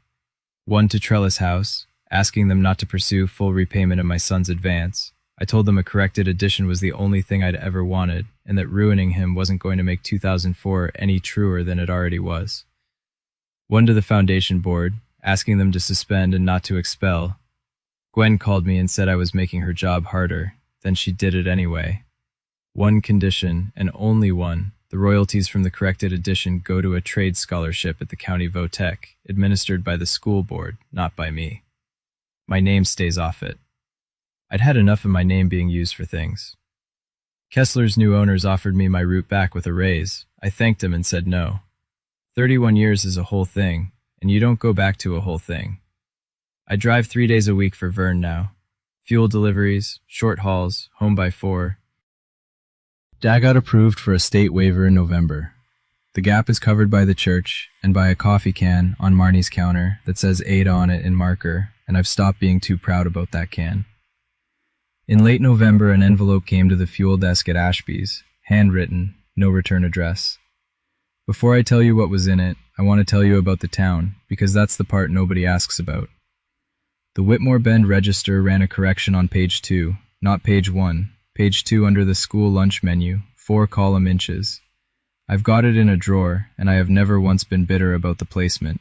One to Trellis House, asking them not to pursue full repayment of my son's advance. I told them a corrected edition was the only thing I'd ever wanted, and that ruining him wasn't going to make 2004 any truer than it already was. One to the foundation board, asking them to suspend and not to expel. Gwen called me and said I was making her job harder. Then she did it anyway. One condition, and only one, the royalties from the corrected edition go to a trade scholarship at the county Votech, administered by the school board, not by me. My name stays off it. I'd had enough of my name being used for things. Kessler's new owners offered me my route back with a raise. I thanked him and said no. 31 years is a whole thing, and you don't go back to a whole thing. I drive 3 days a week for Vern now. Fuel deliveries, short hauls, home by 4. Dad got approved for a state waiver in November. The gap is covered by the church and by a coffee can on Marnie's counter that says Ada on it in marker, and I've stopped being too proud about that can. In late November, an envelope came to the fuel desk at Ashby's, handwritten, no return address. Before I tell you what was in it, I want to tell you about the town, because that's the part nobody asks about. The Whitmore Bend Register ran a correction on page 2, not page 1. Page 2 under the school lunch menu, 4 column inches. I've got it in a drawer, and I have never once been bitter about the placement.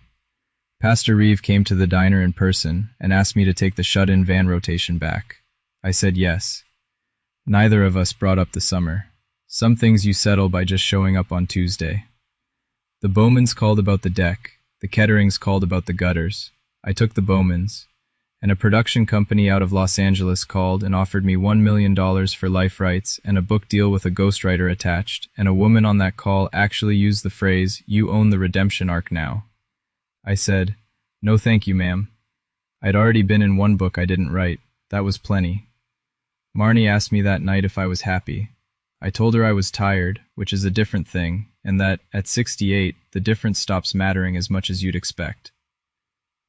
Pastor Reeve came to the diner in person and asked me to take the shut-in van rotation back. I said yes. Neither of us brought up the summer. Some things you settle by just showing up on Tuesday. The Bowmans called about the deck. The Ketterings called about the gutters. I took the Bowmans. And a production company out of Los Angeles called and offered me $1 million for life rights and a book deal with a ghostwriter attached, and a woman on that call actually used the phrase, "You own the redemption arc now." I said, "No thank you, ma'am." I'd already been in one book I didn't write. That was plenty. Marnie asked me that night if I was happy. I told her I was tired, which is a different thing, and that, at 68, the difference stops mattering as much as you'd expect.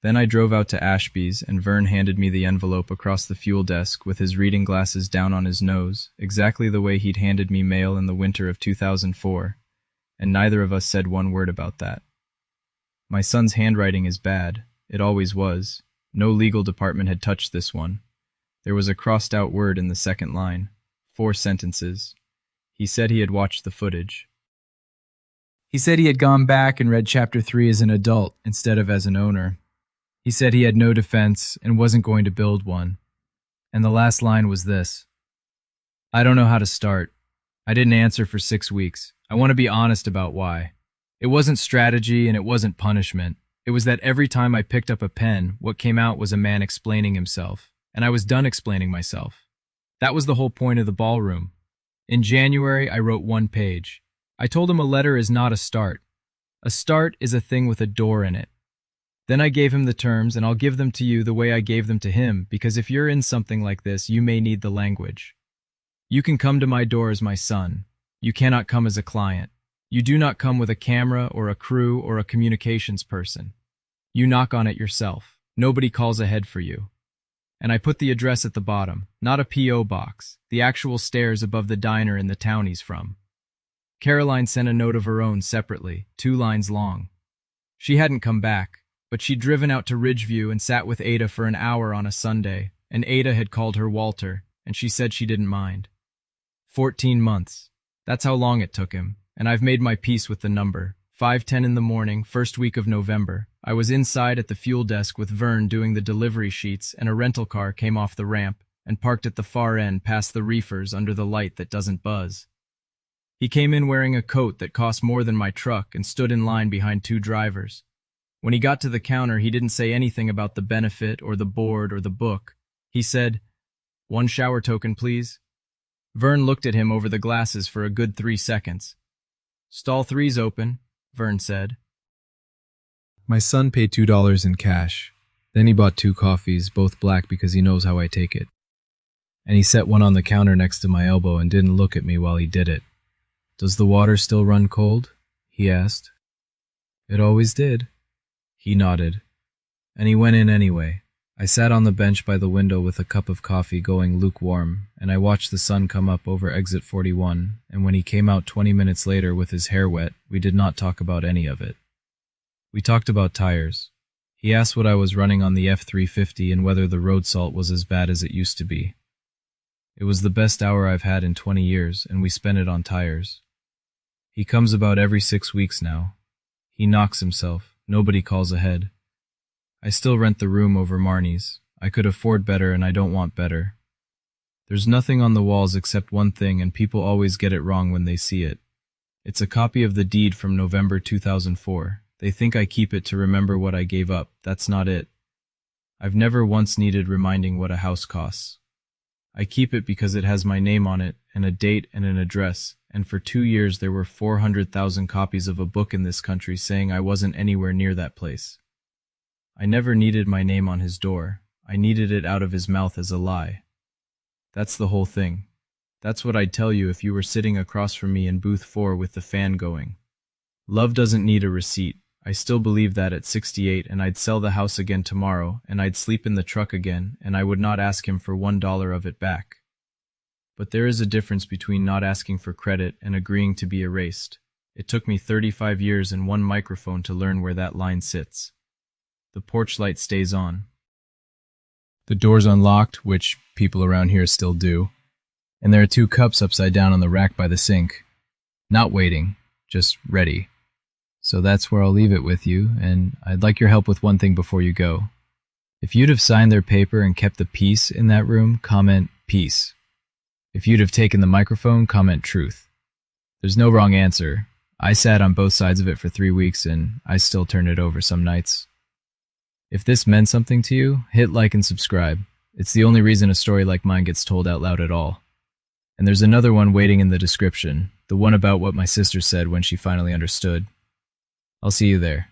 Then I drove out to Ashby's, and Vern handed me the envelope across the fuel desk with his reading glasses down on his nose, exactly the way he'd handed me mail in the winter of 2004, and neither of us said one word about that. My son's handwriting is bad. It always was. No legal department had touched this one. There was a crossed-out word in the second line. 4 sentences. He said he had watched the footage. He said he had gone back and read Chapter 3 as an adult instead of as an owner. He said he had no defense and wasn't going to build one. And the last line was this: "I don't know how to start. I didn't answer for 6 weeks. I want to be honest about why. It wasn't strategy and it wasn't punishment. It was that every time I picked up a pen, what came out was a man explaining himself. And I was done explaining myself. That was the whole point of the ballroom. In January, I wrote 1 page. I told him a letter is not a start. A start is a thing with a door in it. Then I gave him the terms, and I'll give them to you the way I gave them to him, because if you're in something like this, you may need the language. You can come to my door as my son. You cannot come as a client. You do not come with a camera or a crew or a communications person. You knock on it yourself. Nobody calls ahead for you. And I put the address at the bottom, not a P.O. box, the actual stairs above the diner in the town he's from. Caroline sent a note of her own separately, 2 lines long. She hadn't come back, but but she'd driven out to Ridgeview and sat with Ada for an hour on a Sunday, and Ada had called her Walter, and she said she didn't mind. 14 months. That's how long it took him, and I've made my peace with the number. 5:10 in the morning, first week of November. I was inside at the fuel desk with Vern doing the delivery sheets, and a rental car came off the ramp and parked at the far end past the reefers under the light that doesn't buzz. He came in wearing a coat that cost more than my truck and stood in line behind two drivers. When he got to the counter, he didn't say anything about the benefit or the board or the book. He said, "One shower token, please." Vern looked at him over the glasses for a good 3 seconds. "Stall 3's open," Vern said. My son paid $2 in cash. Then he bought 2 coffees, both black because he knows how I take it. And he set one on the counter next to my elbow and didn't look at me while he did it. "Does the water still run cold?" he asked. "It always did." He nodded. And he went in anyway. I sat on the bench by the window with a cup of coffee going lukewarm, and I watched the sun come up over exit 41, and when he came out 20 minutes later with his hair wet, we did not talk about any of it. We talked about tires. He asked what I was running on the F350 and whether the road salt was as bad as it used to be. It was the best hour I've had in 20 years, and we spent it on tires. He comes about every 6 weeks now. He knocks himself. Nobody calls ahead. I still rent the room over Marnie's. I could afford better and I don't want better. There's nothing on the walls except one thing, and people always get it wrong when they see it. It's a copy of the deed from November 2004. They think I keep it to remember what I gave up. That's not it. I've never once needed reminding what a house costs. I keep it because it has my name on it, and a date and an address, and for 2 years there were 400,000 copies of a book in this country saying I wasn't anywhere near that place. I never needed my name on his door. I needed it out of his mouth as a lie. That's the whole thing. That's what I'd tell you if you were sitting across from me in booth 4 with the fan going. Love doesn't need a receipt. I still believe that at 68, and I'd sell the house again tomorrow, and I'd sleep in the truck again, and I would not ask him for $1 of it back. But there is a difference between not asking for credit and agreeing to be erased. It took me 35 years and 1 microphone to learn where that line sits. The porch light stays on. The door's unlocked, which people around here still do, and there are 2 cups upside down on the rack by the sink. Not waiting, just ready. So that's where I'll leave it with you, and I'd like your help with one thing before you go. If you'd have signed their paper and kept the peace in that room, comment peace. If you'd have taken the microphone, comment truth. There's no wrong answer. I sat on both sides of it for 3 weeks, and I still turn it over some nights. If this meant something to you, hit like and subscribe. It's the only reason a story like mine gets told out loud at all. And there's another one waiting in the description, the one about what my sister said when she finally understood. I'll see you there.